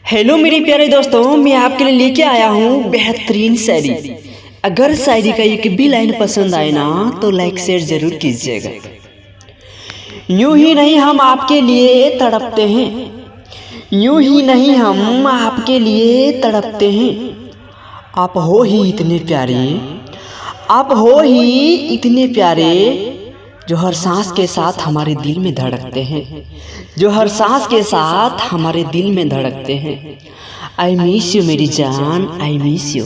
Hello मेरे प्यारे दोस्तों, मैं आपके लिए लेके आया हूँ बेहतरीन शायरी। अगर शायरी का एक भी लाइन पसंद आए ना तो लाइक शेयर जरूर कीजिएगा। यूं ही नहीं हम आपके लिए तड़पते हैं, यूं ही नहीं हम आपके लिए तड़पते हैं। आप हो ही इतने प्यारे, आप हो ही इतने प्यारे, जो हर सांस के साथ हमारे दिल में धड़कते हैं, जो हर सांस के साथ हमारे दिल में धड़कते हैं। आई मिस यू मेरी जान, आई मिस यू।